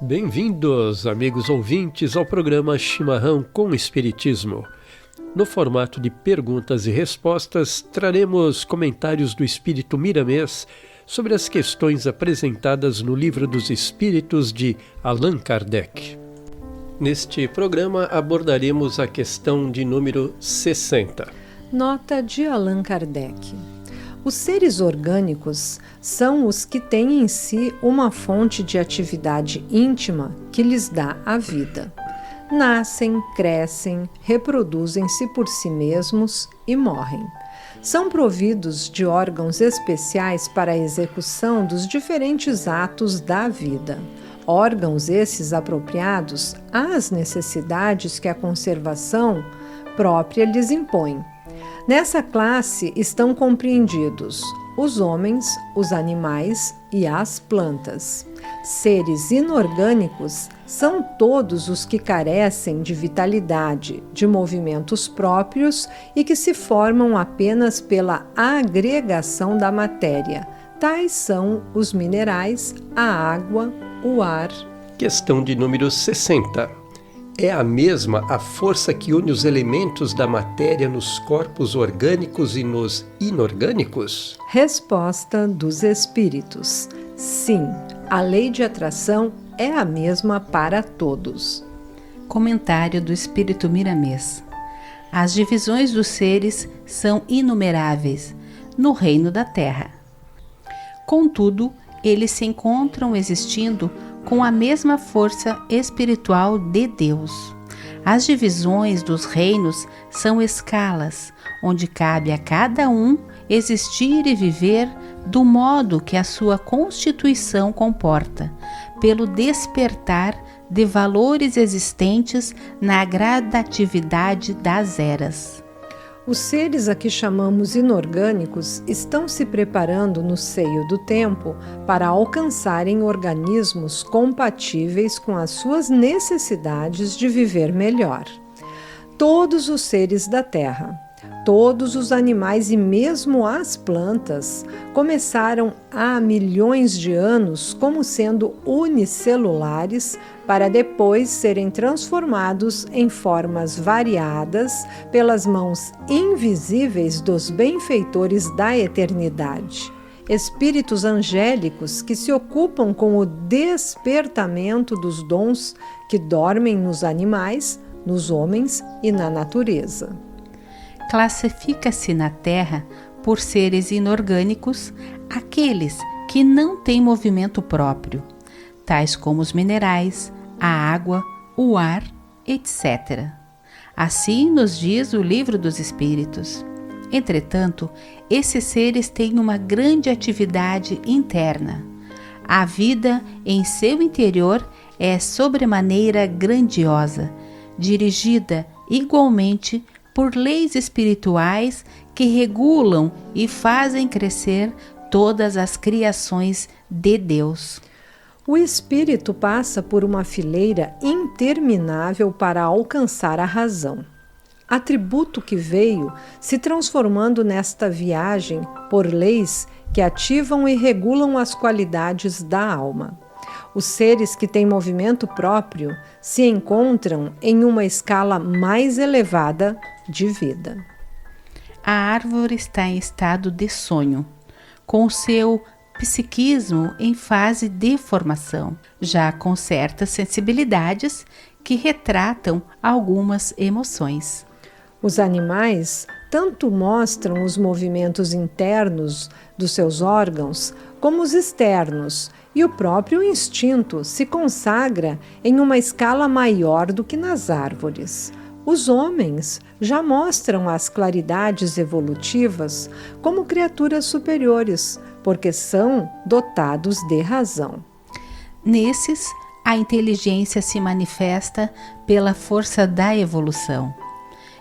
Bem-vindos, amigos ouvintes, ao programa Chimarrão com Espiritismo. No formato de perguntas e respostas, traremos comentários do Espírito Miramês sobre as questões apresentadas no Livro dos Espíritos de Allan Kardec. Neste programa abordaremos a questão de número 60. Nota de Allan Kardec. Os seres orgânicos são os que têm em si uma fonte de atividade íntima que lhes dá a vida. Nascem, crescem, reproduzem-se por si mesmos e morrem. São providos de órgãos especiais para a execução dos diferentes atos da vida. Órgãos esses apropriados às necessidades que a conservação própria lhes impõe. Nessa classe estão compreendidos os homens, os animais e as plantas. Seres inorgânicos são todos os que carecem de vitalidade, de movimentos próprios e que se formam apenas pela agregação da matéria. Tais são os minerais, a água, o ar. Questão de número 60. É a mesma a força que une os elementos da matéria nos corpos orgânicos e nos inorgânicos? Resposta dos espíritos. Sim, a lei de atração é a mesma para todos. Comentário do Espírito Miramês. As divisões dos seres são inumeráveis no reino da Terra. Contudo, eles se encontram existindo com a mesma força espiritual de Deus. As divisões dos reinos são escalas, onde cabe a cada um existir e viver do modo que a sua constituição comporta, pelo despertar de valores existentes na gradatividade das eras. Os seres a que chamamos inorgânicos estão se preparando no seio do tempo para alcançarem organismos compatíveis com as suas necessidades de viver melhor. Todos os seres da Terra, todos os animais e mesmo as plantas começaram há milhões de anos como sendo unicelulares para depois serem transformados em formas variadas pelas mãos invisíveis dos benfeitores da eternidade. Espíritos angélicos que se ocupam com o despertamento dos dons que dormem nos animais, nos homens e na natureza. Classifica-se na Terra, por seres inorgânicos, aqueles que não têm movimento próprio, tais como os minerais, a água, o ar, etc. Assim nos diz o Livro dos Espíritos. Entretanto, esses seres têm uma grande atividade interna. A vida em seu interior é sobremaneira grandiosa, dirigida igualmente por leis espirituais que regulam e fazem crescer todas as criações de Deus. O espírito passa por uma fileira interminável para alcançar a razão. Atributo que veio se transformando nesta viagem por leis que ativam e regulam as qualidades da alma. Os seres que têm movimento próprio se encontram em uma escala mais elevada de vida. A árvore está em estado de sonho, com o seu psiquismo em fase de formação, já com certas sensibilidades que retratam algumas emoções. Os animais tanto mostram os movimentos internos dos seus órgãos como os externos, e o próprio instinto se consagra em uma escala maior do que nas árvores. Os homens já mostram as claridades evolutivas como criaturas superiores, porque são dotados de razão. Nesses, a inteligência se manifesta pela força da evolução.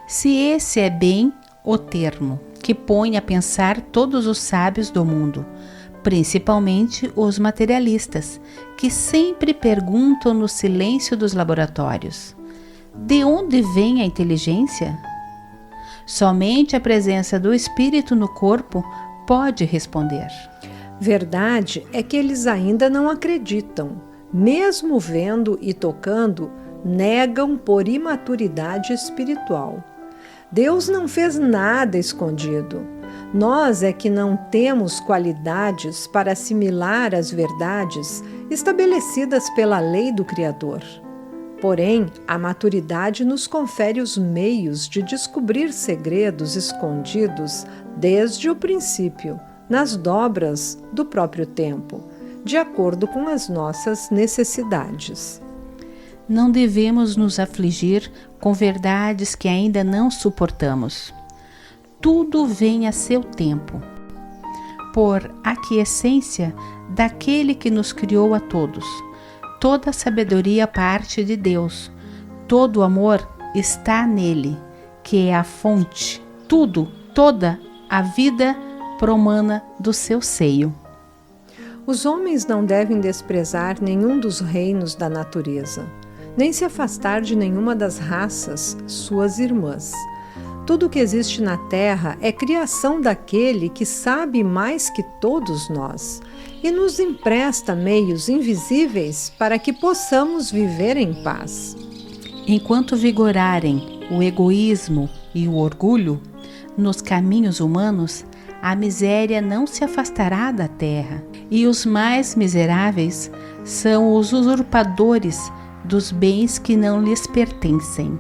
Se esse é bem o termo que põe a pensar todos os sábios do mundo, principalmente os materialistas, que sempre perguntam no silêncio dos laboratórios: de onde vem a inteligência? Somente a presença do espírito no corpo pode responder. Verdade é que eles ainda não acreditam. Mesmo vendo e tocando, negam por imaturidade espiritual. Deus não fez nada escondido. Nós é que não temos qualidades para assimilar as verdades estabelecidas pela lei do Criador. Porém, a maturidade nos confere os meios de descobrir segredos escondidos desde o princípio, nas dobras do próprio tempo, de acordo com as nossas necessidades. Não devemos nos afligir com verdades que ainda não suportamos. Tudo vem a seu tempo, por aquiescência daquele que nos criou a todos. Toda a sabedoria parte de Deus, todo o amor está nele, que é a fonte, toda a vida promana do seu seio. Os homens não devem desprezar nenhum dos reinos da natureza, nem se afastar de nenhuma das raças, suas irmãs. Tudo que existe na terra é criação daquele que sabe mais que todos nós e nos empresta meios invisíveis para que possamos viver em paz. Enquanto vigorarem o egoísmo e o orgulho nos caminhos humanos, a miséria não se afastará da terra, e os mais miseráveis são os usurpadores dos bens que não lhes pertencem.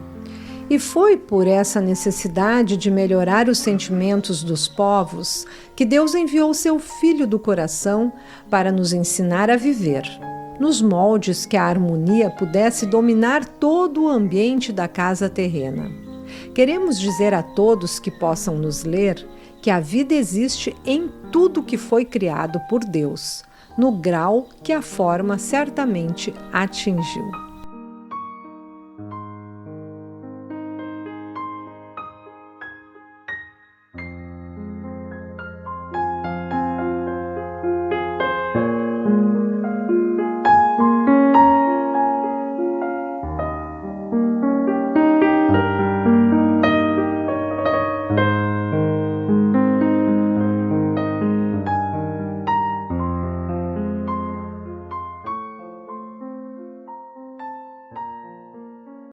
E foi por essa necessidade de melhorar os sentimentos dos povos que Deus enviou seu Filho do coração para nos ensinar a viver, nos moldes que a harmonia pudesse dominar todo o ambiente da casa terrena. Queremos dizer a todos que possam nos ler que a vida existe em tudo que foi criado por Deus, no grau que a forma certamente atingiu.